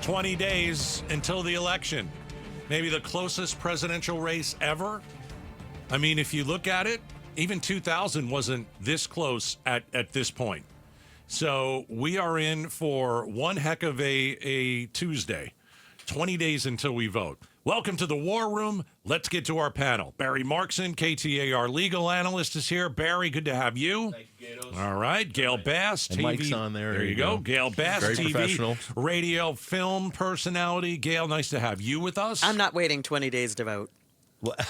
20 days until the election. Maybe the closest presidential race ever. I mean, if you look at it, even 2000 wasn't this close at this point. So we are in for one heck of a Tuesday. 20 days until we vote. Welcome to the War Room. Let's get to our panel. Barry Markson, KTAR legal analyst, is here. Barry, good to have you. Thank you, Gaydos. All right. Gayle Bass, and TV. Mike's on there. There you go. Gayle Bass, Very TV, professional. radio, film personality. Gayle, nice to have you with us. I'm not waiting 20 days to vote.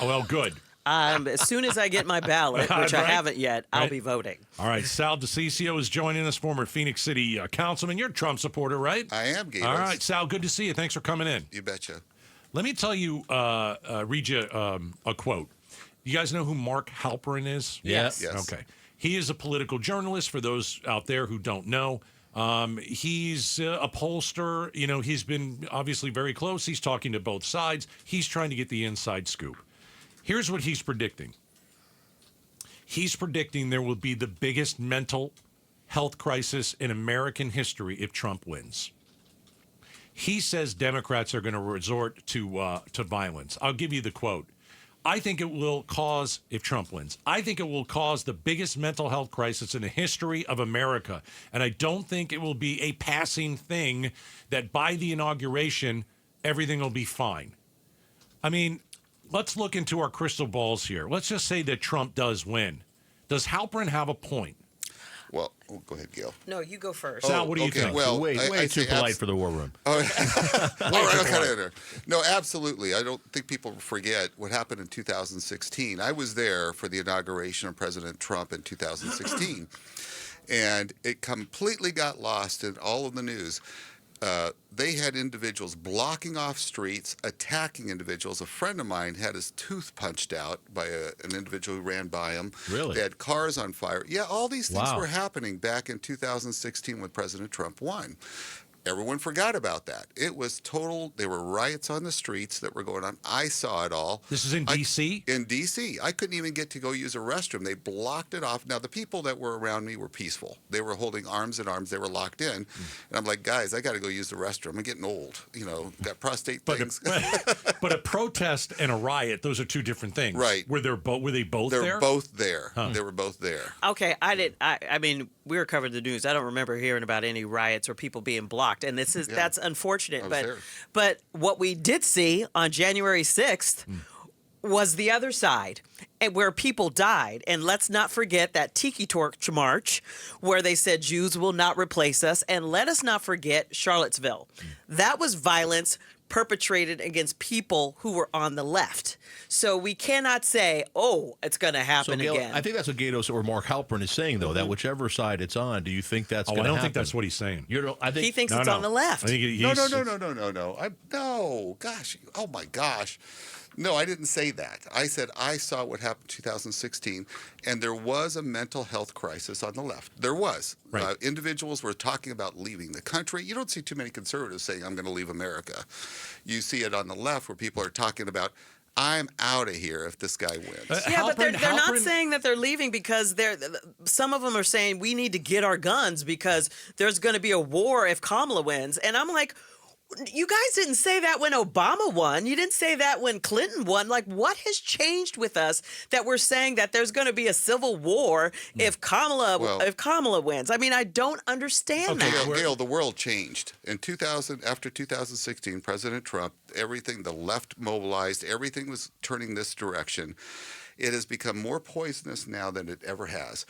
Well, good. As soon as I get my ballot, which I Right. haven't yet, I'll Right. be voting. All right. Sal DiCiccio is joining us, former Phoenix City councilman. You're a Trump supporter, right? I am, Gaydos. All right. Sal, good to see you. Thanks for coming in. You betcha. Let me tell you, read you a quote. You guys know who Mark Halperin is? Yes. Yes. Okay. He is a political journalist, for those out there who don't know. He's a pollster. You know, he's been obviously very close. He's talking to both sides. He's trying to get the inside scoop. Here's what he's predicting. He's predicting there will be the biggest mental health crisis in American history if Trump wins. He says Democrats are going to resort to violence. I'll give you the quote. I think it will cause, if Trump wins, I think it will cause the biggest mental health crisis in the history of America. And I don't think it will be a passing thing that by the inauguration, everything will be fine. I mean, let's look into our crystal balls here. Let's just say that Trump does win. Does Halperin have a point? Well, go ahead, Gail. No, you go first. Sal, what do you okay, think? well, way I too say polite for the war room. All right, okay. No, absolutely. I don't think people forget what happened in 2016. I was there for the inauguration of President Trump in 2016, and it completely got lost in all of the news. They had individuals blocking off streets, attacking individuals. A friend of mine had his tooth punched out by an individual who ran by him. Really? They had cars on fire. Yeah, all these things Wow. were happening back in 2016 when President Trump won. Everyone forgot about that. It was total. There were riots on the streets that were going on. I saw it all. This is in D.C.? In D.C. I couldn't even get to go use a restroom. They blocked it off. Now, the people that were around me were peaceful. They were holding arms in arms. They were locked in. And I'm like, guys, I got to go use the restroom. I'm getting old. You know, got prostate things. But a protest and a riot, those are two different things. Right. Were they both there? They're both there. They were both there. Okay, I mean, we were covering the news. I don't remember hearing about any riots or people being blocked, and that's unfortunate. I was But there. but what we did see on January 6th was the other side, and where people died. And let's not forget that Tiki Torch March, where they said Jews will not replace us, and let us not forget Charlottesville. That was violence perpetrated against people who were on the left. So we cannot say, oh, it's going to happen Gail, again. I think that's what Gaydos or Mark Halperin is saying, though, that whichever side it's on, do you think that's going I to don't happen? think that's what he's saying. I think He thinks No, it's no. on the left. I think he's, No. No. Gosh. Oh, my gosh. No, I didn't say that. I said I saw what happened in 2016, and there was a mental health crisis on the left. There was. Right. Individuals were talking about leaving the country. You don't see too many conservatives saying, I'm going to leave America. You see it on the left where people are talking about, I'm out of here if this guy wins. Yeah, but they're not Halperin- saying that they're leaving because some of them are saying we need to get our guns because there's going to be a war if Kamala wins. And I'm like, you guys didn't say that when Obama won. You didn't say that when Clinton won. Like, what has changed with us that we're saying that there's going to be a civil war if Kamala wins? I mean, I don't understand that. Gail, the world changed. After 2016, President Trump, everything, the left mobilized, everything was turning this direction. It has become more poisonous now than it ever has.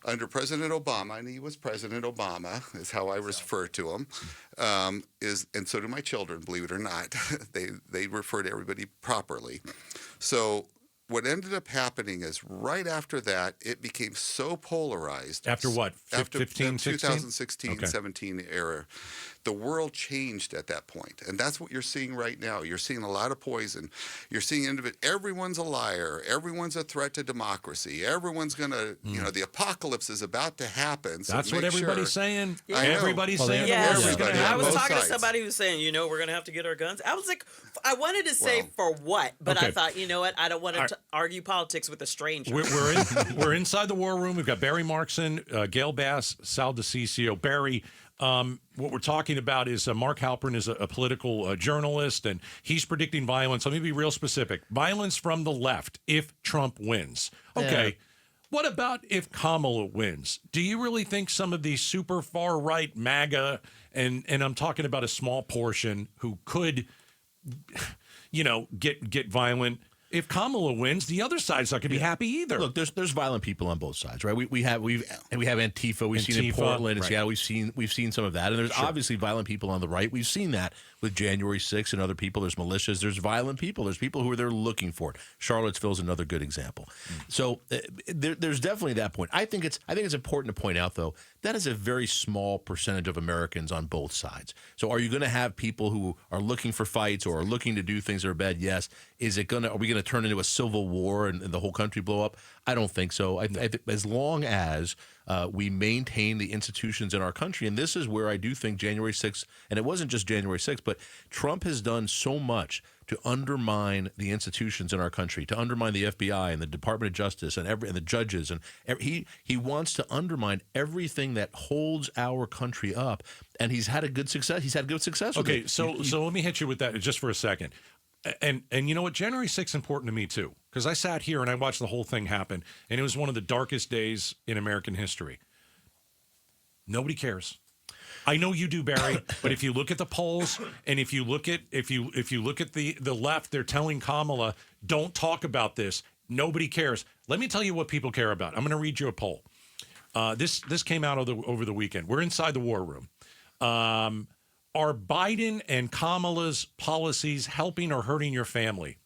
Under President Obama, and he was President Obama, is how I refer to him, and so do my children, believe it or not. They refer to everybody properly. So what ended up happening is right after that, it became so polarized. After what? After 15, 16? 2016, Okay. 17 era. The world changed at that point, and that's what you're seeing right now. You're seeing a lot of poison. You're seeing everyone's a liar. Everyone's a threat to democracy. Everyone's going to, the apocalypse is about to happen. So That's what make everybody's sure. saying. I know. Everybody's Well, saying Yes. the war is going to Everybody. I happen. was both talking to sides. somebody who's saying, we're going to have to get our guns. I was like, I wanted to say Well, for what, but Okay. I thought, you know what? I don't want All to argue politics with a stranger. We're inside the war room. We've got Barry Markson, Gayle Bass, Sal DiCiccio. Barry, What we're talking about is Mark Halpern is a political journalist, and he's predicting violence. Let me be real specific. Violence from the left if Trump wins. Okay. Yeah. What about if Kamala wins? Do you really think some of these super far right MAGA, and I'm talking about a small portion who could, get violent? If Kamala wins, the other side's not going to be happy either. Look, there's violent people on both sides, right? We have Antifa. We've seen it in Portland and right. Seattle. We've seen some of that, and there's obviously violent people on the right. We've seen that with January 6th and other people. There's militias. There's violent people. There's people who are there looking for it. Charlottesville's another good example. So there's definitely that point. I think it's important to point out though that is a very small percentage of Americans on both sides. So are you going to have people who are looking for fights or are looking to do things that are bad? Yes. Are we going to turn into a civil war and the whole country blow up? I don't think so. I think as long as we maintain the institutions in our country, and this is where I do think January 6th, and it wasn't just January 6th, but Trump has done so much to undermine the institutions in our country, to undermine the FBI and the Department of Justice and the judges, and he wants to undermine everything that holds our country up, and he's had good success. He's had good success. Okay, with it. so let me hit you with that just for a second. And you know what? January 6th is important to me, too, because I sat here and I watched the whole thing happen, and it was one of the darkest days in American history. Nobody cares. I know you do, Barry, but if you look at the polls and if you look at the left, they're telling Kamala, don't talk about this. Nobody cares. Let me tell you what people care about. I'm going to read you a poll. This came out over the weekend. We're inside the war room. Are Biden and Kamala's policies helping or hurting your family?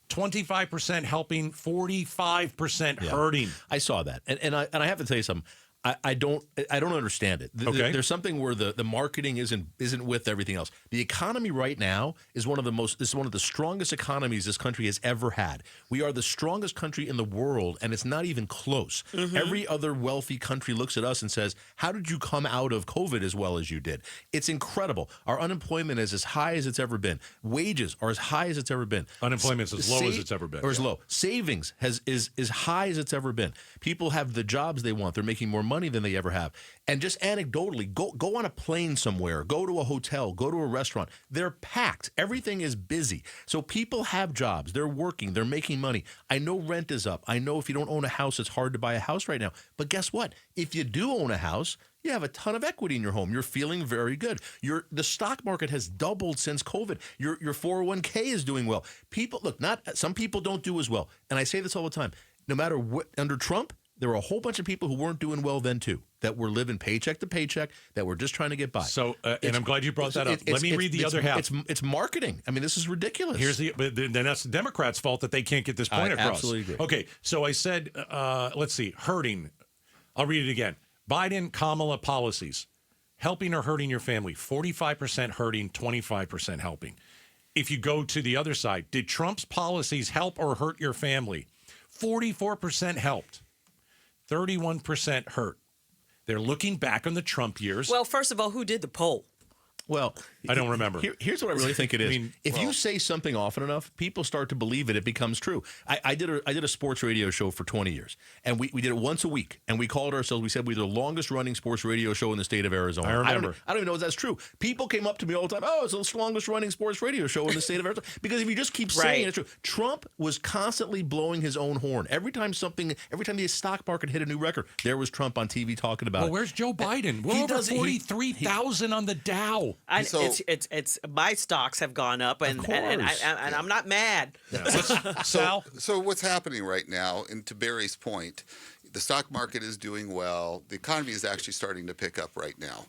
25% helping, 45% hurting. I saw that, and I have to tell you something. I don't understand it. Okay. There's something where the marketing isn't with everything else. The economy right now is one of the strongest economies this country has ever had. We are the strongest country in the world, and it's not even close. Mm-hmm. Every other wealthy country looks at us and says, "How did you come out of COVID as well as you did?" It's incredible. Our unemployment is as high as it's ever been. Wages are as high as it's ever been. Unemployment's as low as it's ever been. Or as low. Savings is as high as it's ever been. People have the jobs they want. They're making more money than they ever have. And just anecdotally, go on a plane somewhere, go to a hotel, go to a restaurant. They're packed. Everything is busy. So people have jobs. They're working. They're making money. I know rent is up. I know if you don't own a house, it's hard to buy a house right now. But guess what? If you do own a house, you have a ton of equity in your home. You're feeling very good. The stock market has doubled since COVID. Your 401k is doing well. Some people don't do as well. And I say this all the time. No matter what, under Trump, there were a whole bunch of people who weren't doing well then, too, that were living paycheck to paycheck, that were just trying to get by. So, and I'm glad you brought that up. Let me read the other half. It's marketing. I mean, this is ridiculous. Then that's the Democrats' fault that they can't get this point across. Absolutely agree. Okay, so I said, let's see, hurting. I'll read it again. Biden, Kamala policies, helping or hurting your family, 45% hurting, 25% helping. If you go to the other side, did Trump's policies help or hurt your family? 44% helped. 31% hurt. They're looking back on the Trump years. Well, first of all, who did the poll? Well, I don't remember. Here's what I really think it is. If you say something often enough, people start to believe it. It becomes true. I did a sports radio show for 20 years, and we did it once a week, and we called ourselves. We said we were the longest running sports radio show in the state of Arizona. I remember. I don't even know if that's true. People came up to me all the time. Oh, it's the longest running sports radio show in the state of Arizona. Because if you just keep saying it's true, Trump was constantly blowing his own horn. Every time the stock market hit a new record, there was Trump on TV talking about it. Well, where's Joe Biden? We're over 43,000 on the Dow. It's my stocks have gone up, and I'm not mad. Yeah. Sal? So what's happening right now, and to Barry's point, the stock market is doing well. The economy is actually starting to pick up right now.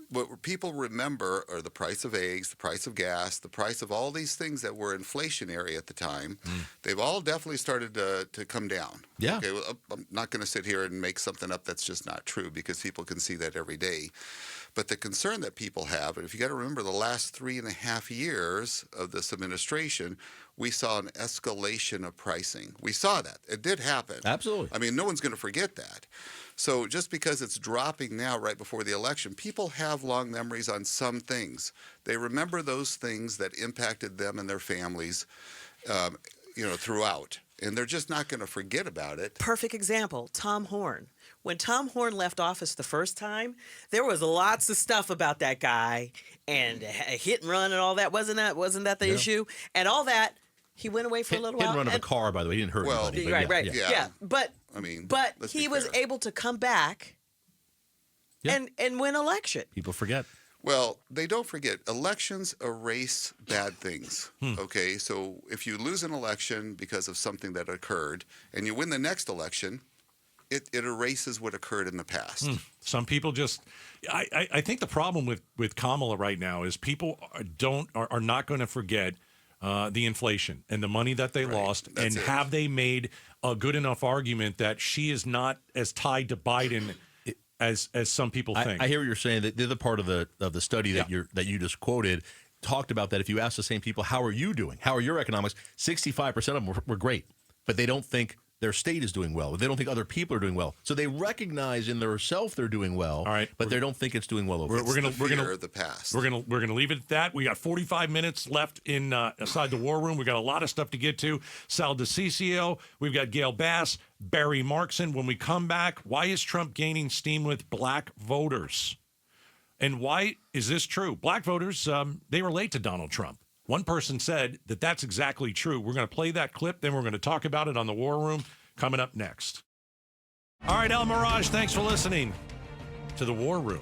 What people remember are the price of eggs, the price of gas, the price of all these things that were inflationary at the time. They've all definitely started to come down. Yeah. Okay, well, I'm not going to sit here and make something up that's just not true, because people can see that every day. But the concern that people have, and if you got to remember the last 3.5 years of this administration, we saw an escalation of pricing. We saw that. It did happen. Absolutely. I mean, no one's going to forget that. So just because it's dropping now right before the election, people have long memories on some things. They remember those things that impacted them and their families, throughout. And they're just not going to forget about it. Perfect example, Tom Horn. when Tom Horn left office the first time, there was lots of stuff about that guy and a hit and run and all that. Wasn't that the issue? And all that, he went away for a little while. Hit and run of a car, by the way. He didn't hurt anybody. But Right. yeah. Yeah. But I mean, but let's he be was fair. able to come back Yeah. and win election. People forget. Well, they don't forget, elections erase bad things. Okay, so if you lose an election because of something that occurred and you win the next election, it erases what occurred in the past. Some people just, I think the problem with Kamala right now is people are not going to forget the inflation and the money that they lost, That's and it. have they made a good enough argument that she is not as tied to Biden as some people think. I hear what you're saying. That the other part of the study that you just quoted talked about that if you ask the same people, how are you doing? How are your economics? 65% of them were great, but they don't think their state is doing well. They don't think other people are doing well. So they recognize in their self they're doing well, All right. but they don't think it's doing well over. It's the fear of the past. We're gonna leave it at that. We got 45 minutes left inside the war room. We got a lot of stuff to get to. Sal DiCiccio, we've got Gayle Bass, Barry Markson. When we come back, why is Trump gaining steam with black voters? And why is this true? Black voters, they relate to Donald Trump. One person said that that's exactly true. We're going to play that clip, then we're going to talk about it on the War Room coming up next. All right, El Mirage, thanks for listening to the War Room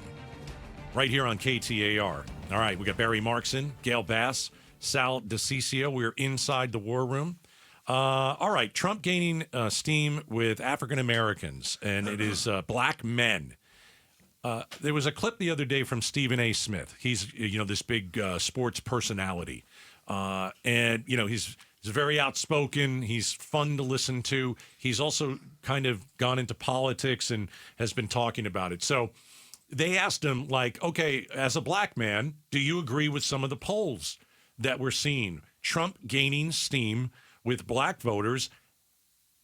right here on KTAR. All right, we got Barry Markson, Gayle Bass, Sal DiCiccio. We're inside the War Room. All right, Trump gaining steam with African Americans, and it is black men. There was a clip the other day from Stephen A. Smith. He's this big sports personality, and he's very outspoken. He's fun to listen to. He's also kind of gone into politics and has been talking about it. So they asked him, like, okay, as a black man, do you agree with some of the polls that we're seeing? Trump gaining steam with black voters.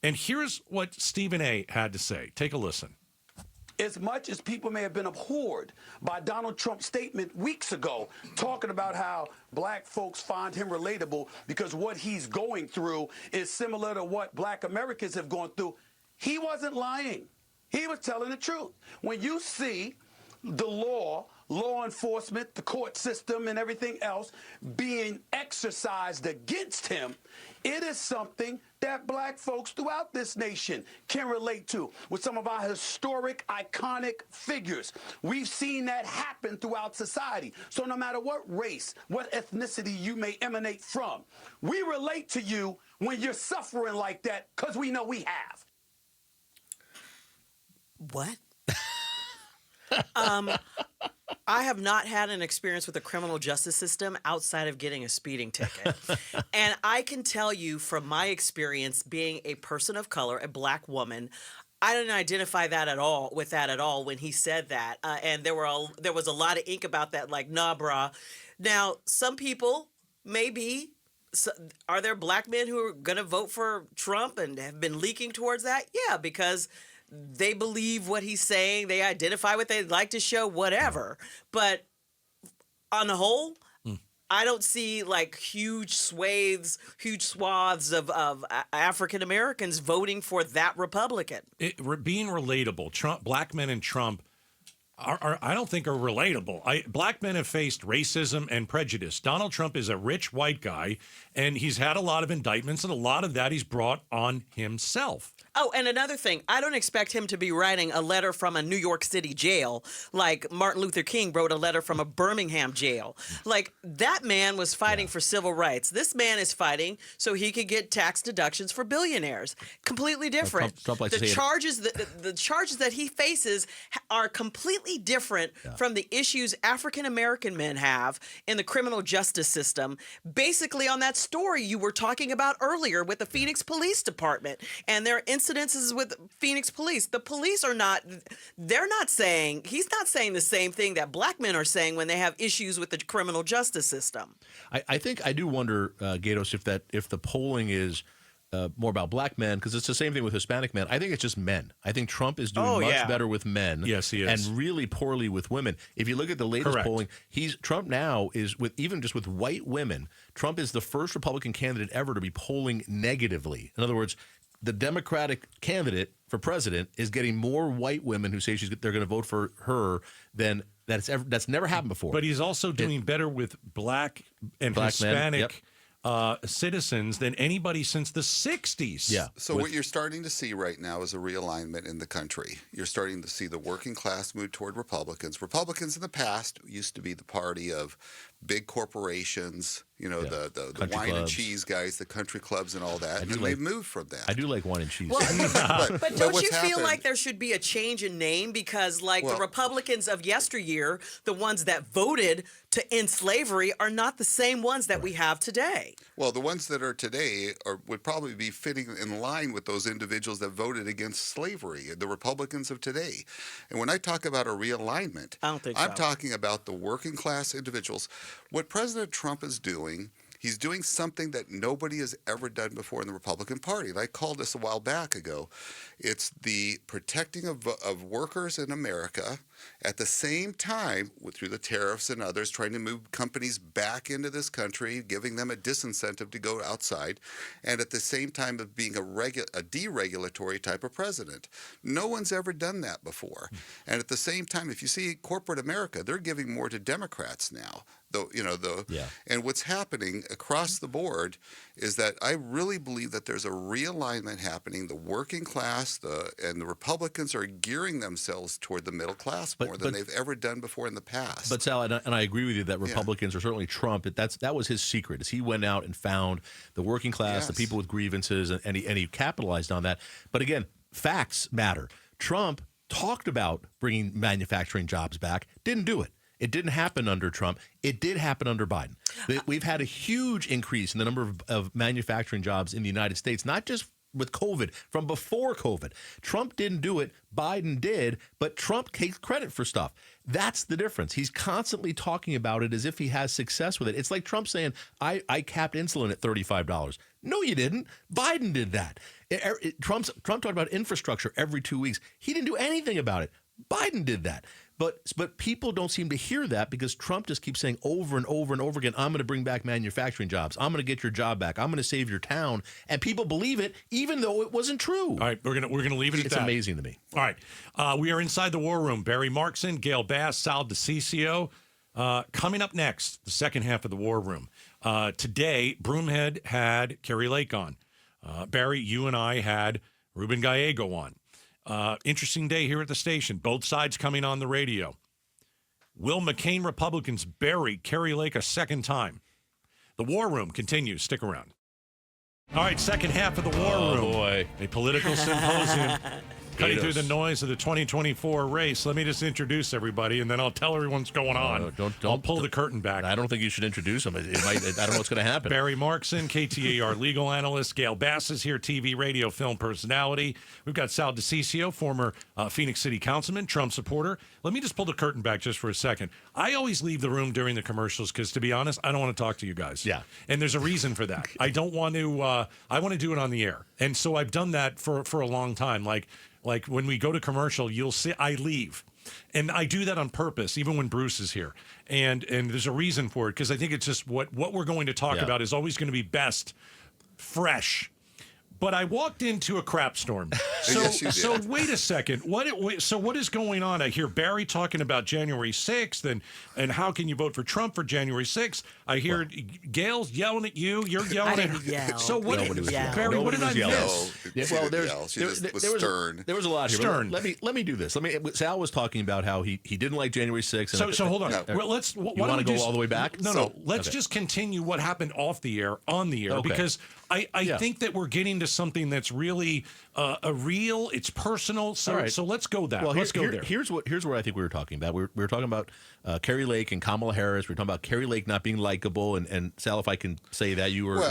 And here's what Stephen A. had to say. Take a listen. As much as people may have been abhorred by Donald Trump's statement weeks ago, talking about how black folks find him relatable because what he's going through is similar to what black Americans have gone through, he wasn't lying. He was telling the truth. When you see the law enforcement, the court system, and everything else being exercised against him, it is something that black folks throughout this nation can relate to with some of our historic, iconic figures. We've seen that happen throughout society. So no matter what race, what ethnicity you may emanate from, we relate to you when you're suffering like that because we know we have. What? I have not had an experience with the criminal justice system outside of getting a speeding ticket. And I can tell you from my experience being a person of color, a black woman, I didn't identify that at all when he said that. And there was a lot of ink about that, like, nah, brah. Now, some people maybe. So are there black men who are going to vote for Trump and have been leaking towards that? Yeah, because they believe what he's saying. They identify what they'd like to show, whatever. But on the whole, I don't see like huge swaths of African Americans voting for that Republican. Being relatable, Trump, black men and Trump I don't think are relatable. Black men have faced racism and prejudice. Donald Trump is a rich white guy, and he's had a lot of indictments, and a lot of that he's brought on himself. Oh, and another thing, I don't expect him to be writing a letter from a New York City jail like Martin Luther King wrote a letter from a Birmingham jail. Like, that man was fighting for civil rights. This man is fighting so he could get tax deductions for billionaires. Completely different. Trump likes to say The charges that he faces are completely different from the issues African American men have in the criminal justice system. Basically, on that story you were talking about earlier with the Phoenix Police Department and their incidences with Phoenix Police. The police are not, he's not saying the same thing that black men are saying when they have issues with the criminal justice system. I think I do wonder, Gaydos, if the polling is more about black men, because it's the same thing with Hispanic men. I think it's just men. I think Trump is doing much better with men. Yes, he is. And really poorly with women. If you look at the latest polling, Trump now is with white women. Trump is the first Republican candidate ever to be polling negatively. In other words, the Democratic candidate for president is getting more white women who say they're going to vote for her than that's never happened before. But he's also doing better with black and Hispanic citizens than anybody since the 60s. Yeah. So what you're starting to see right now is a realignment in the country. You're starting to see the working class move toward Republicans. Republicans in the past used to be the party of big corporations, the wine and cheese guys, the country clubs and all that. And then they've moved from that. I do like wine and cheese. Well, but don't you feel happened, like there should be a change in name? Because the Republicans of yesteryear, the ones that voted to end slavery, are not the same ones that we have today. Well, the ones that are today would probably be fitting in line with those individuals that voted against slavery, the Republicans of today. And when I talk about a realignment, I don't think I'm so. talking about the working class individuals. What President Trump is doing, he's doing something that nobody has ever done before in the Republican Party. And I called this a while back ago. It's the protecting of workers in America at the same time, through the tariffs and others, trying to move companies back into this country, giving them a disincentive to go outside, and at the same time of being a deregulatory type of president. No one's ever done that before. And at the same time, if you see corporate America, they're giving more to Democrats now. And what's happening across the board is that I really believe that there's a realignment happening. The working class and the Republicans are gearing themselves toward the middle class more than they've ever done before in the past. But Sal, and I agree with you that Republicans are certainly Trump. That was his secret, is he went out and found the working class, the people with grievances, and he capitalized on that. But again, facts matter. Trump talked about bringing manufacturing jobs back, didn't do it. It didn't happen under Trump. It did happen under Biden. We've had a huge increase in the number of manufacturing jobs in the United States, not just with COVID, from before COVID. Trump didn't do it. Biden did, but Trump takes credit for stuff. That's the difference. He's constantly talking about it as if he has success with it. It's like Trump saying, I capped insulin at $35. No, you didn't. Biden did that. Trump talked about infrastructure every 2 weeks. He didn't do anything about it. Biden did that. But people don't seem to hear that because Trump just keeps saying over and over and over again, I'm going to bring back manufacturing jobs. I'm going to get your job back. I'm going to save your town. And people believe it, even though it wasn't true. All right, we're gonna leave it at that. It's amazing to me. All right, we are inside the war room. Barry Markson, Gayle Bass, Sal DiCiccio. Coming up next, the second half of the war room. Today, Broomhead had Kari Lake on. Barry, you and I had Ruben Gallego on. Interesting day here at the station. Both sides coming on the radio. Will McCain Republicans bury Kari Lake a second time? The War Room continues. Stick around. All right, second half of the War Room. Oh, boy. A political symposium. Cutting through the noise of the 2024 race. Let me just introduce everybody, and then I'll tell everyone what's going on. I'll pull the curtain back. I don't think you should introduce them. I don't know what's going to happen. Barry Markson, KTAR legal analyst. Gayle Bass is here, TV, radio, film personality. We've got Sal DiCiccio, former Phoenix City councilman, Trump supporter. Let me just pull the curtain back just for a second. I always leave the room during the commercials because, to be honest, I don't want to talk to you guys. Yeah. And there's a reason for that. I don't want to, I want to do it on the air. And so I've done that for a long time. Like when we go to commercial, you'll see I leave. And I do that on purpose, even when Bruce is here. And there's a reason for it, because I think it's just what we're going to talk about is always going to be best, fresh. But I walked into a crap storm. So, Yes, you did. so wait a second. What is going on? I hear Barry talking about January 6th and how can you vote for Trump for January 6th? I hear Gayle's yelling at you. You're yelling I at didn't yell. So what? Nobody was yelling. Barry, what Nobody did I was yelling. miss? No, Yeah, she well, didn't yell. She just was stern. There was a lot here. Stern. Let me do this. Sal was talking about how he didn't like January 6th. And So hold on. No. Well, let's. Why You don't want we to go just- all the way back? No. Let's Okay. just continue what happened off the air, on the air, Okay. because I Yeah. think that we're getting to something that's really a real. It's personal. So All right. so let's go there. Well, Let's go there. Here's what I think we were talking about. We were talking about Kari Lake and Kamala Harris. We were talking about Kari Lake not being likable. And Sal, if I can say that, you were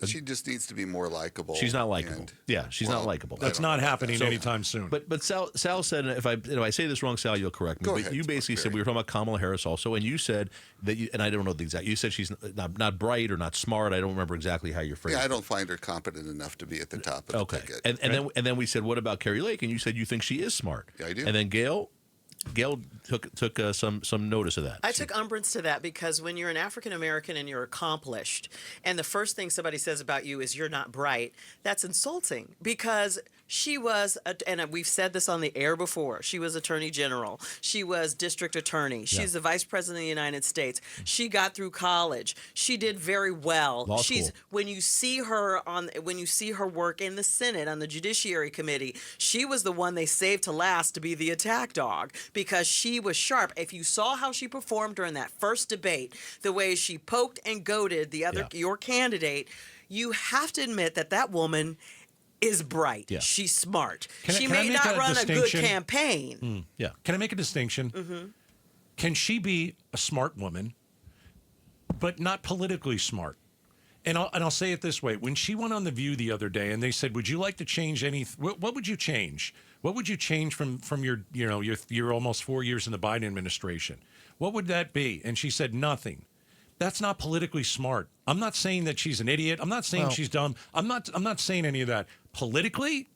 She just needs to be more likable. she's not likable. and- Yeah, she's not likable. That's not happening anytime soon. But Sal said, if I say this wrong, Sal, you'll correct me. Go but ahead, you basically said, we were talking about Kamala Harris also, and you said that and I don't know the exact. You said she's not bright or not smart. I don't remember exactly how you phrased it. Yeah, I don't find her competent enough to be at the top of the ticket. And then we said, what about Kari Lake? And you said you think she is smart. Yeah, I do. And then Gayle, Gayle took some notice of that. I took umbrance to that because when you're an African American and you're accomplished, and the first thing somebody says about you is you're not bright, that's insulting because she was, and we've said this on the air before, she was attorney general. She was district attorney. She's the vice president of the United States. She got through college. She did very well. Law school. When you see her work in the Senate on the Judiciary Committee, she was the one they saved to last to be the attack dog because she was sharp. If you saw how she performed during that first debate, the way she poked and goaded your candidate, you have to admit that woman is bright. Yeah. She's smart. Can She I may make not a run a good distinction? campaign. Yeah. Can I make a distinction? Can she be a smart woman, but not politically smart? And I'll say it this way: when she went on The View the other day, and they said, "Would you like to change any? What would you change? What would you change from your almost 4 years in the Biden administration? What would that be?" And she said, "Nothing." That's not politically smart. I'm not saying that she's an idiot. I'm not saying she's dumb. I'm not saying any of that. Politically,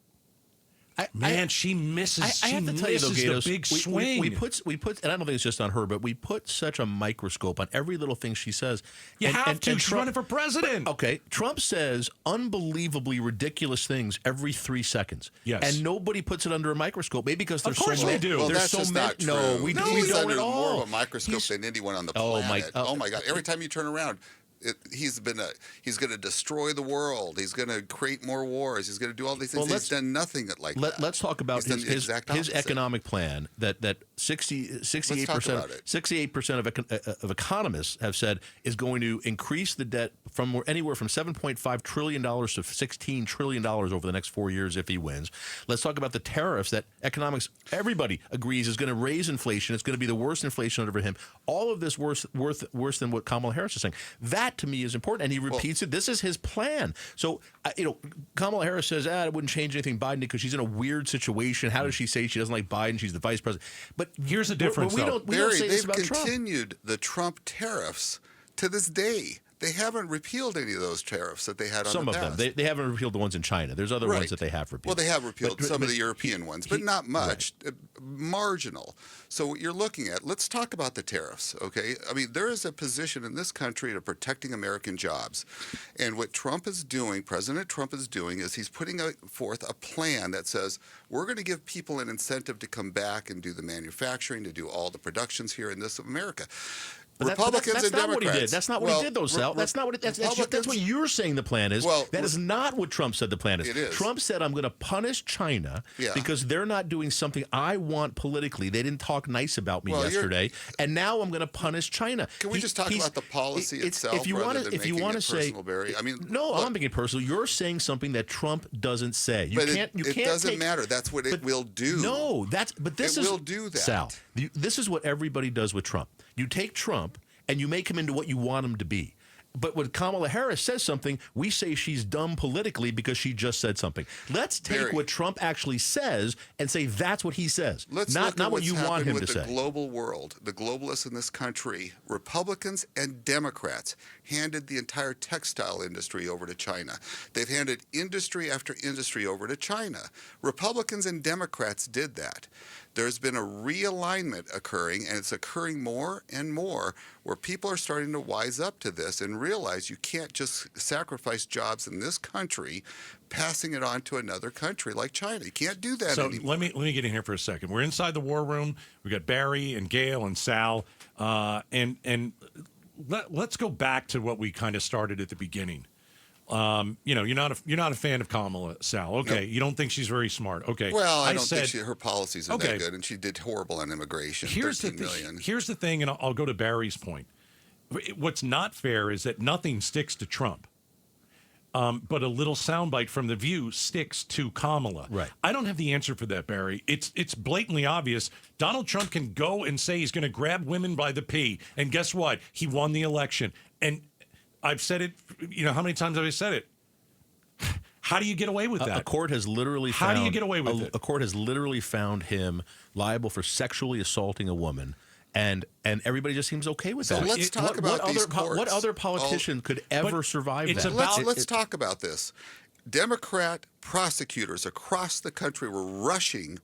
she misses. I have to tell you though, Gaydos, the big swing. we put, and I don't think it's just on her, but we put such a microscope on every little thing she says. You have to. She's Trump, running for president. Okay, Trump says unbelievably ridiculous things every 3 seconds. Yes. And nobody puts it under a microscope. Maybe because there's Of course so they many. do. Well, There's that's so just many. not true. No, we He's don't under at all. more of a microscope than anyone on the planet. Oh my God! Every time you turn around, he's going to destroy the world. He's going to create more wars. He's going to do all these things. Well, he's done nothing like that. Let's talk about He's done the his exact opposite. economic plan that 68% of economists have said is going to increase the debt from anywhere from $7.5 trillion to $16 trillion over the next 4 years if he wins. Let's talk about the tariffs that everybody agrees is going to raise inflation. It's going to be the worst inflation under him. All of this worse than what Kamala Harris is saying. That to me is important, and he repeats it. This is his plan. So, Kamala Harris says, it wouldn't change anything Biden did because she's in a weird situation. How does she say she doesn't like Biden? She's the vice president. But here's the difference, we though. don't say this they've about Trump. continued the Trump tariffs to this day. They haven't repealed any of those tariffs that they had on Some the of past. them. They haven't repealed the ones in China. There's other ones that they have repealed. Well, they have repealed But- some of the European ones, but not much. Marginal. So what you're looking at, let's talk about the tariffs, okay? I mean, there is a position in this country to protecting American jobs. And what Trump is doing, President Trump is doing, is he's putting forth a plan that says, we're going to give people an incentive to come back and do the manufacturing, to do all the productions here in this America. Republicans that's and not Democrats. what he did. That's not what he did, though, Sal. That's not what. That's what you're saying the plan is. Well, that is not what Trump said the plan is. It is. Trump said, "I'm going to punish China because they're not doing something I want politically. They didn't talk nice about me yesterday, and now I'm going to punish China." Can we just talk about the policy itself if you rather wanna- than if you making wanna it say, personal, Barry? I mean, no, look, I'm not making it personal. You're saying something that Trump doesn't say. You but can't. it doesn't matter. That's what it will do. No, this will do that. Sal, this is what everybody does with Trump. You take Trump and you make him into what you want him to be. But when Kamala Harris says something, we say she's dumb politically because she just said something. Let's take Barry, what Trump actually says and say that's what he says, Let's not look at what what's you want him with to the say. global world, the globalists in this country, Republicans and Democrats handed the entire textile industry over to China. They've handed industry after industry over to China. Republicans and Democrats did that. There's been a realignment occurring, and it's occurring more and more, where people are starting to wise up to this and realize you can't just sacrifice jobs in this country, passing it on to another country like China. You can't do that So anymore. let me get in here for a second. We're inside the war room. We got Barry and Gayle and Sal, and let's go back to what we kind of started at the beginning. You're not a fan of Kamala, Sal. Okay, Nope. You don't think she's very smart. Okay, Well, I don't said, think her policies are that good, and she did horrible on immigration. Here's the 13 million. Here's the thing, and I'll go to Barry's point. What's not fair is that nothing sticks to Trump, but a little soundbite from The View sticks to Kamala. Right. I don't have the answer for that, Barry. It's blatantly obvious. Donald Trump can go and say he's going to grab women by the pee, and guess what? He won the election. And I've said it. How many times have I said it? How do you get away with that? A court has literally How found, do you get away with it? A court has literally found him liable for sexually assaulting a woman, and everybody just seems okay with So that. let's talk about these courts. What other politician could ever survive it's that? about- Let's talk about this. Democrat prosecutors across the country were rushing,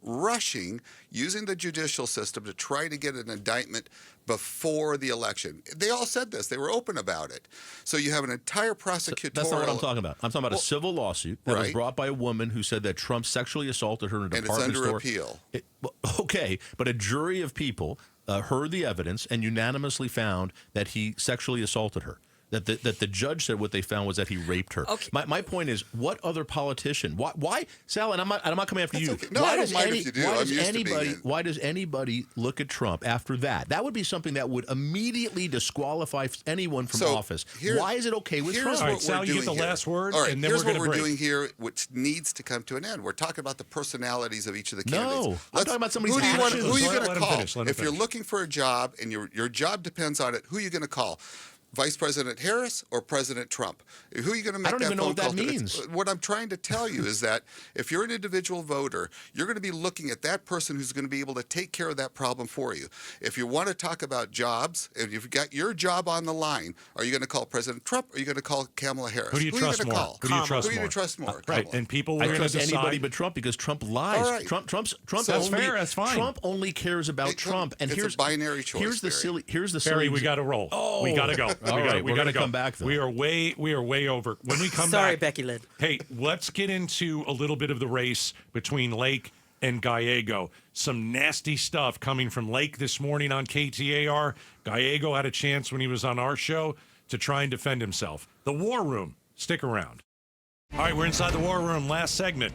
using the judicial system to try to get an indictment before the election. They all said this. They were open about it. So you have an entire prosecutorial... That's not what I'm talking about. I'm talking about a civil lawsuit that was brought by a woman who said that Trump sexually assaulted her in a department store. And it's under appeal. Okay, but a jury of people heard the evidence and unanimously found that he sexually assaulted her. That the judge said what they found was that he raped her. Okay. My point is, what other politician? Why Sal? And I'm not coming after you. Okay. No, I don't mind if you do. Why does anybody look at Trump after that? That would be something that would immediately disqualify anyone from office. Why is it okay with Trump? All right, Sal, you get the last word, All right, and then here's we're going what to we're break. doing here, which needs to come to an end. We're talking about the personalities of each of the candidates. No, I'm talking about somebody's who actions. are you Let going to him call? finish, let him If you're finish. looking for a job and your job depends on it, who are you going to call? Vice President Harris or President Trump? Who are you going to make I don't that even know phone what that call to? means. What I'm trying to tell you is that if you're an individual voter, you're going to be looking at that person who's going to be able to take care of that problem for you. If you want to talk about jobs, if you've got your job on the line, are you going to call President Trump or are you going to call Kamala Harris? Who do you trust more? Call? Who do you trust Who do more? you trust more? Right, Kamala. and people I are going to trust decide. anybody but Trump because Trump lies. All right. Trump That's only, fair, that's fine. Trump only cares about Hey, Trump. And it's a here's binary choice, Here's the Barry. silly. Here's the Barry, silly. we got to roll. Oh. We got to go. All right, we we're got to gonna come back, though. We are way over. When we come Sorry, back, Becky Lynn. Hey, let's get into a little bit of the race between Lake and Gallego. Some nasty stuff coming from Lake this morning on KTAR. Gallego had a chance when he was on our show to try and defend himself. The War Room. Stick around. All right, we're inside the War Room. Last segment.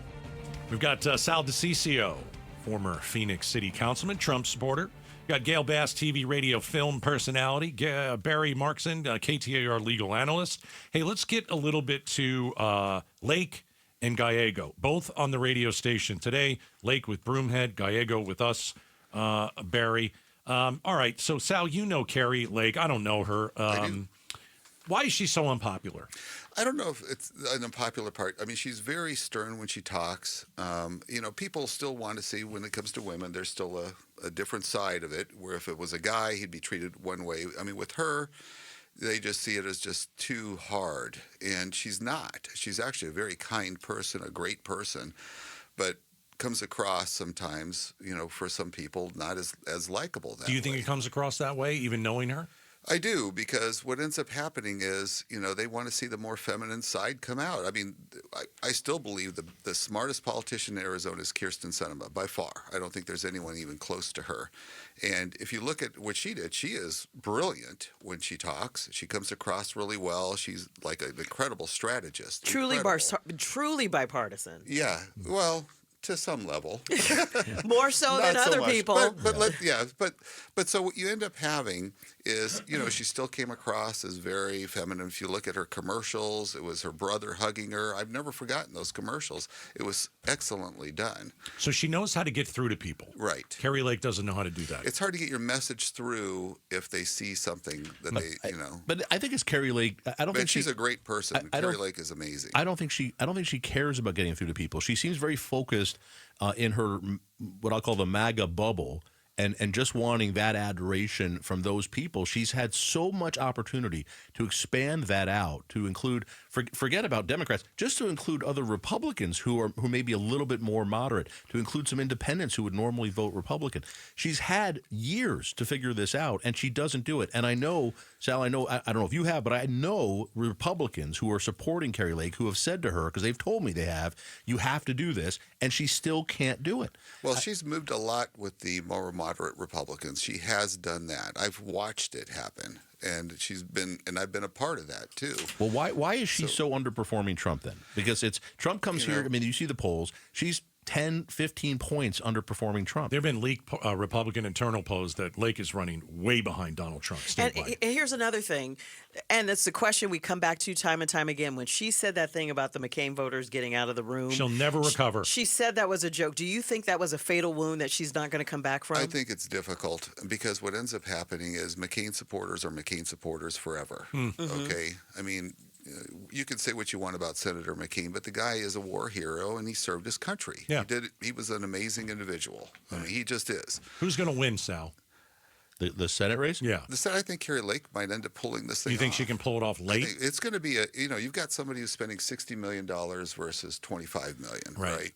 We've got Sal DiCiccio, former Phoenix City Councilman, Trump supporter. We've got Gayle Bass, TV, radio, film personality. Barry Markson, KTAR legal analyst. Hey, let's get a little bit to Lake and Gallego, both on the radio station today. Lake with Broomhead, Gallego with us, Barry. All right, so Sal, you know Carrie Lake. I don't know her. I do. Why is she so unpopular? I don't know if it's an unpopular part. I mean, she's very stern when she talks. People still want to see when it comes to women, there's still a different side of it, where if it was a guy, he'd be treated one way. I mean, with her, they just see it as just too hard. And she's not. She's actually a very kind person, a great person, but comes across sometimes, for some people, not as likable that Do you think way. it comes across that way, even knowing her? I do, because what ends up happening is, they want to see the more feminine side come out. I mean, I still believe the smartest politician in Arizona is Kirsten Sinema, by far. I don't think there's anyone even close to her. And if you look at what she did, she is brilliant when she talks. She comes across really well. She's like an incredible strategist. Truly Incredible. bipartisan. Yeah, well, to some level. More so than Not so other much. people. But so what you end up having is, she still came across as very feminine. If you look at her commercials, it was her brother hugging her. I've never forgotten those commercials. It was excellently done. So she knows how to get through to people. Right. Carrie Lake doesn't know how to do that. It's hard to get your message through if they see something that But I think it's Carrie Lake. I don't But think she's a great person. I don't- Carrie Lake is amazing. I don't think she cares about getting through to people. She seems very focused in her what I'll call the MAGA bubble, and just wanting that adoration from those people. She's had so much opportunity to expand that out, to include, forget about Democrats, just to include other Republicans who may be a little bit more moderate, to include some independents who would normally vote Republican. She's had years to figure this out, and she doesn't do it. And I know, Sal, I don't know if you have, but I know Republicans who are supporting Carrie Lake who have said to her, because they've told me they have, you have to do this, and she still can't do it. Well, she's moved a lot with the more moderate Republicans. She has done that. I've watched it happen, and I've been a part of that too. Well, why is she so underperforming Trump then? Because Trump comes here. I mean, you see the polls. She's 10, 15 points underperforming Trump. There have been leaked Republican internal polls that Lake is running way behind Donald Trump statewide. And here's another thing, and it's the question we come back to time and time again. When she said that thing about the McCain voters getting out of the room, She'll never recover. She said that was a joke. Do you think that was a fatal wound that she's not going to come back from? I think it's difficult because what ends up happening is McCain supporters are McCain supporters forever. Okay? I mean, you can say what you want about Senator McCain, but the guy is a war hero and he served his country. Yeah. He was an amazing individual. I mean, he just is. Who's going to win, Sal? The Senate race? Yeah. I think Carrie Lake might end up pulling this thing You think off. she can pull it off I late? think it's going to be you've got somebody who's spending $60 million versus $25 million, right?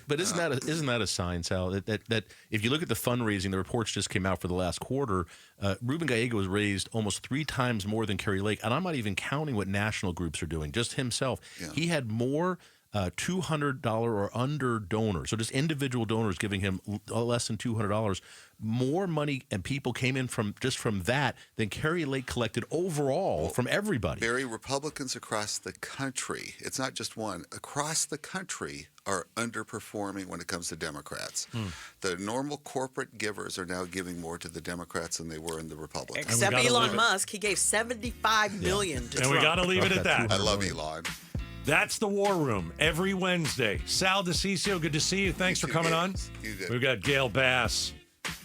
But isn't that a sign, Sal, that if you look at the fundraising, the reports just came out for the last quarter, Ruben Gallego has raised almost 3 times more than Carrie Lake, and I'm not even counting what national groups are doing, just himself. Yeah. He had more $200 or under donors, so just individual donors giving him less than $200, more money and people came in from that than Carrie Lake collected overall from everybody. Barry, Republicans across the country, it's not just one, across the country are underperforming when it comes to Democrats. The normal corporate givers are now giving more to the Democrats than they were in the Republicans. Except gotta leave Elon it. Musk, he gave $75 million to And Trump. we got to leave it at that. I love Elon. That's the War Room every Wednesday. Sal DiCiccio, good to see you. Thanks for coming on. You did. We've got Gayle Bass,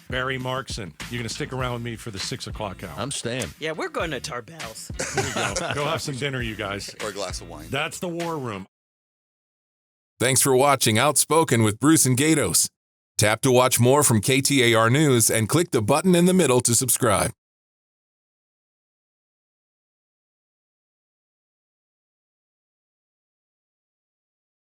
Barry Markson. You're going to stick around with me for the 6 o'clock hour. I'm staying. Yeah, we're going to Tarbell's. There you go. Go have some dinner, you guys. Or a glass of wine. That's the War Room. Thanks for watching Outspoken with Bruce and Gaydos. Tap to watch more from KTAR News and click the button in the middle to subscribe.